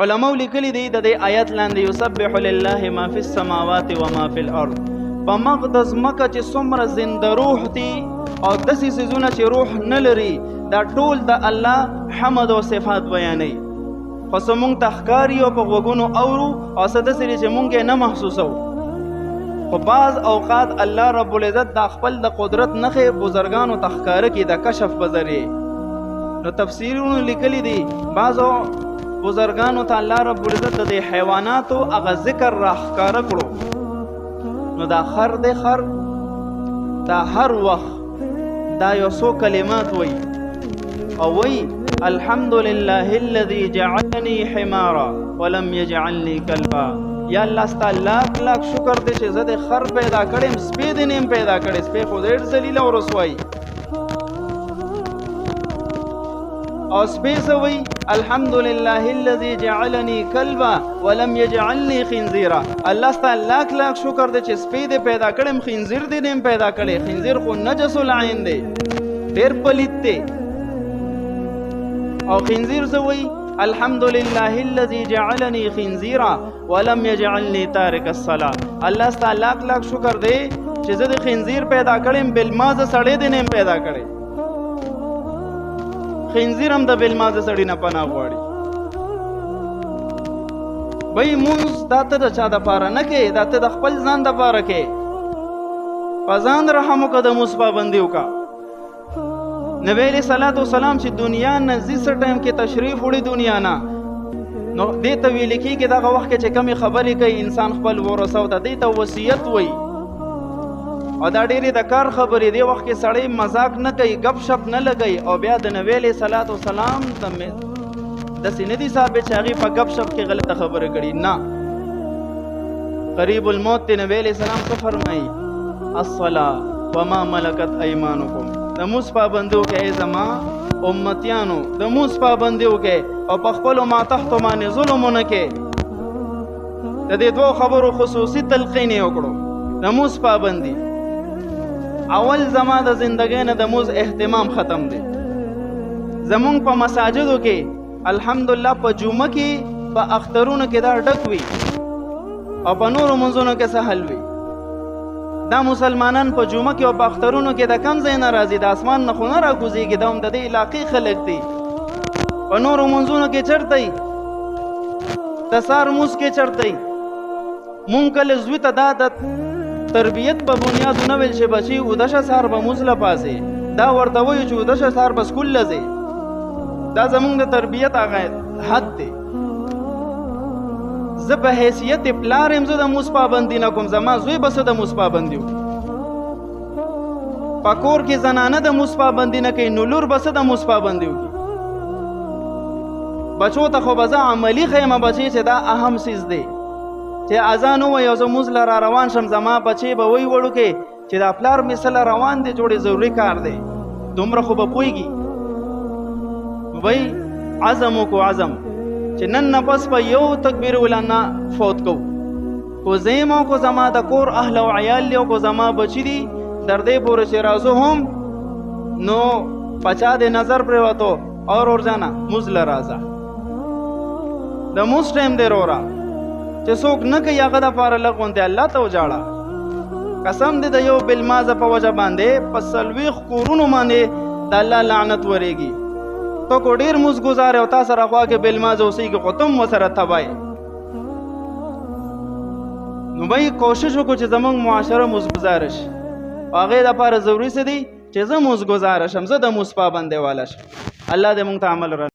علماء لیکلي دي د دې آیت لاندې یسبح لله ما فی السماوات و ما فی الارض. په مقدس مکه چې څومره زنده روح دي او داسې څیزونه چې روح نه لري دا ټول د الله حمد او صفات بیانوي. خو څه موږ ته ښکاري او په غوږونو اورو او څه داسې دي چې موږ یې نه محسوسوو. خو بعض اوقات الله رب العزت د خپل د قدرت نښې بزرګانو ته ښکاره کړي د کشف په ذریعې. نو تفسیرونو لیکلي دي بعضو بزرګانو ته الله رب العزت د حیواناتو هغه ذکر را ښکاره کړو. نو دا خر دی، خر دا هر وخت دا یو څو کلمات وی او وی الحمدلله الذي جعلني حمارا ولم يجعلني كلبا. یا الله ستا لاک لاک شکر دی چې زه د خر پیدا کړم سپی دې نیم پیدا کړی. سپی خو ډېر ذلیل او رسوایی او سپی څه وی الحمدلله الذي جعلني كلبا ولم يجعلني خنزيرا. الله ستا لاک لاک شکر دی چې سپی دې پیدا کړم خنزیر دې نیم پیدا کړی. خنزیر خو نجس العین دی، ډېر پلیت دی. او خنزیر څه وی الحمدلله الذي جعلني خنزيرا ولم يجعلني تارك الصلاه. الله ستا لاک لاک شکر دی چې زه د خنزیر پیدا کړم بلمازه سړی دې نیم پیدا کړی. خنزیر هم د بلمازه سړی نه پناه غواړي. بای مونږ دا ته د چا دپاره نه کوې، دا ته د خپل ځان دپاره کوې. په ځان رحم وکړه، د مونځ پابندي وکړه. نبی علیہ الصلوۃ والسلام چې دنیا نه ځي څه ټایم کې تشریف وړي دنیا نه، نو دې ته ویل کېږي دغه وخت کې چې کمې خبرې کوي انسان خپل ورثو ته دې ته وصیت وایي. او دا ډېرې د کار خبرې دې وخت کې سړی مذاق نه کوي، گپ شپ نه لګوي. او بیا د نبی علیہ الصلوۃ والسلام داسې نه دي ثابت چې هغې په گپ شپ کې غلطه خبره کړي. نه، قریب الموت ته نبی علیہ السلام څه فرمایي الصلاة وما ملکت ایمانکم. د مونځ پابندي وکړئ ای زما امتیانو، د مونځ پابندي وکړئ او په خپلو ماتحتو باندې ظلم ونه کړئ. د دې دوو خبرو خصوصي تلقین یې وکړو. د مونځ پابندي اول زما د زندګۍ نه د مونځ اهتمام ختم دی. زمونږ په مساجدو کې الحمدلله په جمعه کې په اخترونو کې دا ډک وي او په نورو منځونو کې سهل وي. دا مسلمانان په جمعه کې او په اخترونو کې د کم ځای نه راځي، د اسمان نه خو نه راکوزېږي، دا هم د دې علاقې خلک دي. په نورو منځونو کې چرته یي، د سهار مونځ کې چرته یي. مونږ کله زوی ته دا د تربیت په بنیاد نه ویل چې بچي اوده شه سهار به مونځ له پاسې، دا ورته وایو چې اوده شه سهار به سکول له ځې. دا زمونږ د تربیت هغه حد دی. زه په حیثیت پلار یم، زه د مونځ پابندي نه کوم، زما زوی به څه د مونځ پابندي وکړي. په کور کې زنانه د مونځ پابندي نه کوي، نو لور به څه د مونځ پابندي وکړي. بچو ته خو به زه عملي ښیم بچی چې دا اهم څیز دی چې اذان ووایي او زه مونځ له را روان شم، زما بچی به وایي وړوکی چې دا پلار مې څه له روان دی، جوړې ضروري کار دی. دومره خو به پوهېږي. وایي عزم وکړو، عزم چې نن نه پس په یو تکبیر ولا نه فوت کوو. کو زه یم او کو زما د کور اهل او عیال دي او کو زما بچي دي، در دې پورې چې راځو هم نو پچا دې نظر پرېوتو اور ورځانه مونځ له راځه. د مونځ ټایم دی وروره چې څوک نه کوي هغه دپاره لږ غوندې الله ته وجاړه. قسم دې د یو بلمازه په وجه باندې په 40 کورونو باندې د الله لعنت ورېږي. تو کو ډیر مونځ گزاره او تا سره خوا کې بلمازه اوسېږي خو تم ورسره تبای. نو بھائی کوشش وکړو چې زمونږ معاشره مونځ گزاره شي. هغې دپاره ضروري څه دی چې زه مونځ گزاره شم، زه د مونځ پابندۍ والا شم. الله دې مونږ ته عمل را